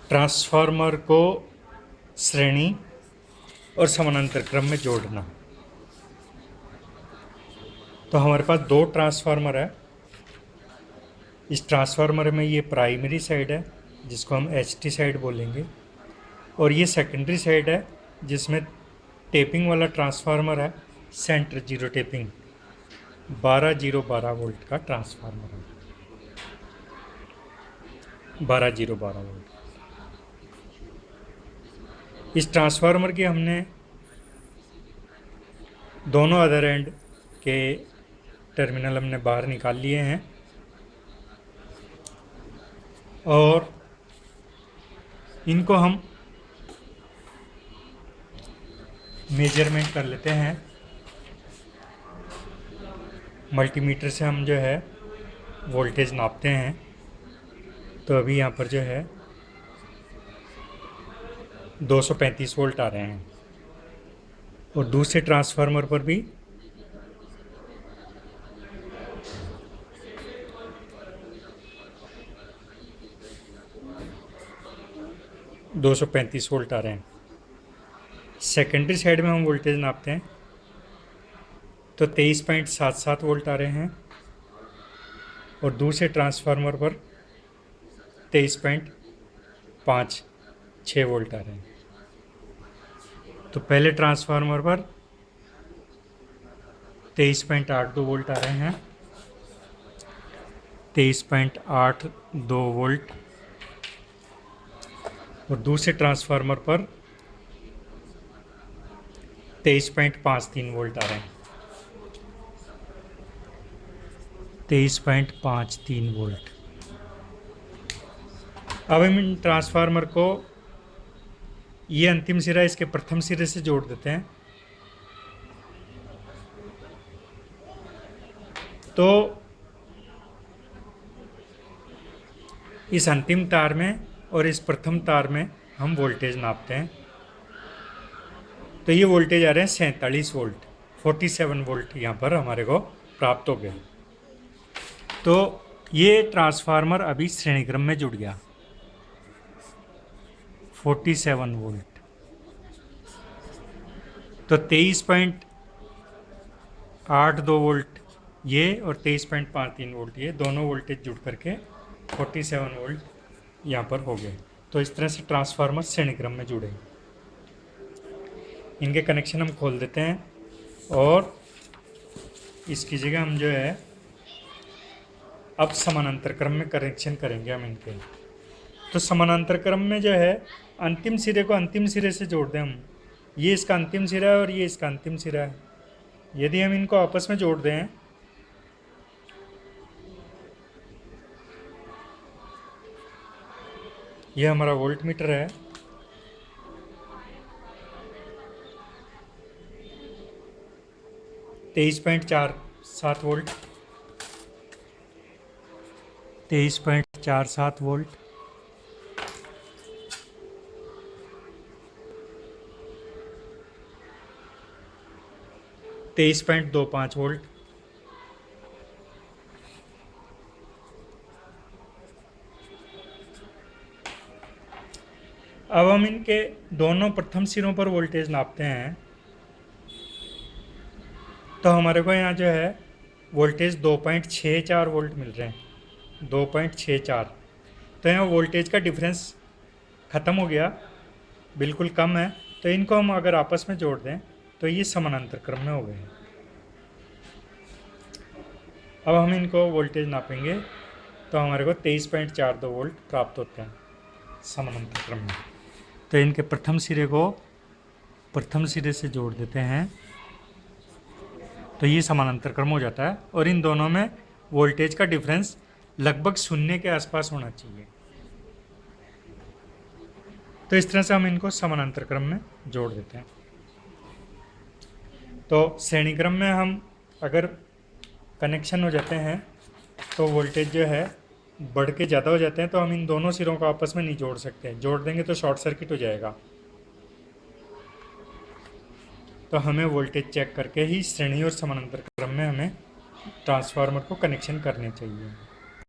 Transformer को श्रेणी और समानांतर क्रम में जोड़ना। तो हमारे पास दो ट्रांसफार्मर है। इस ट्रांसफार्मर में ये प्राइमरी साइड है जिसको हम HT साइड बोलेंगे, और ये सेकेंडरी साइड है जिसमें टेपिंग वाला ट्रांसफार्मर है, सेंटर जीरो टेपिंग 12 वोल्ट का ट्रांसफार्मर है, 12 वोल्ट। इस ट्रांसफार्मर के हमने दोनों अदर एंड के टर्मिनल हमने बाहर निकाल लिए हैं और इनको हम मेजरमेंट कर लेते हैं। मल्टीमीटर से हम जो है वोल्टेज नापते हैं। तो अभी यहाँ पर जो है 235 वोल्ट आ रहे हैं और दूसरे ट्रांसफार्मर पर भी 235 वोल्ट आ रहे हैं। सेकेंडरी साइड में हम वोल्टेज नापते हैं तो 23.77 वोल्ट आ रहे हैं और दूसरे ट्रांसफार्मर पर 23.56 वोल्ट आ रहे हैं। तो पहले ट्रांसफार्मर पर 23.82 वोल्ट आ रहे हैं, 23.82 वोल्ट, और दूसरे ट्रांसफार्मर पर 23.53 वोल्ट आ रहे हैं, 23.53 वोल्ट। अब हम इन ट्रांसफार्मर को, ये अंतिम सिरा इसके प्रथम सिरे से जोड़ देते हैं। तो इस अंतिम तार में और इस प्रथम तार में हम वोल्टेज नापते हैं। तो ये वोल्टेज आ रहे हैं 47 वोल्ट, 47 वोल्ट यहाँ पर हमारे को प्राप्त हो गए। तो ये ट्रांसफार्मर अभी श्रेणी क्रम में जुड़ गया, 47 वोल्ट। तो 23.82 वोल्ट ये और 23.53 वोल्ट ये दोनों वोल्टेज जुड़ करके 47 वोल्ट यहाँ पर हो गए। तो इस तरह से ट्रांसफार्मर श्रेणी क्रम में जुड़े। इनके कनेक्शन हम खोल देते हैं और इसकी जगह हम जो है अब समानांतर क्रम में कनेक्शन करेंगे हम इनके। तो समानांतर क्रम में जो है अंतिम सिरे को अंतिम सिरे से जोड़ दें हम। ये इसका अंतिम सिरा है और ये इसका अंतिम सिरा है। यदि हम इनको आपस में जोड़ दें, ये हमारा वोल्ट मीटर है, तेईस पॉइंट चार सात वोल्ट, 23.47 वोल्ट, 23.25 वोल्ट, अब हम इनके दोनों प्रथम सिरों पर वोल्टेज नापते हैं। तो हमारे को यहाँ जो है वोल्टेज 2.64 वोल्ट मिल रहे हैं, 2.64। तो यहाँ वोल्टेज का डिफरेंस ख़त्म हो गया, बिल्कुल कम है। तो इनको हम अगर आपस में जोड़ दें तो ये समानांतर क्रम में हो गए। अब हम इनको वोल्टेज नापेंगे तो हमारे को 23.42 वोल्ट प्राप्त होते हैं समानांतर क्रम में। तो इनके प्रथम सिरे को प्रथम सिरे से जोड़ देते हैं तो ये समानांतर क्रम हो जाता है और इन दोनों में वोल्टेज का डिफरेंस लगभग 0 के आसपास होना चाहिए। तो इस तरह से हम इनको समानांतर क्रम में जोड़ देते हैं। तो श्रेणी क्रम में हम अगर कनेक्शन हो जाते हैं तो वोल्टेज जो है बढ़ के ज़्यादा हो जाते हैं, तो हम इन दोनों सिरों को आपस में नहीं जोड़ सकते। जोड़ देंगे तो शॉर्ट सर्किट हो जाएगा। तो हमें वोल्टेज चेक करके ही श्रेणी और समानांतर क्रम में हमें ट्रांसफार्मर को कनेक्शन करने चाहिए।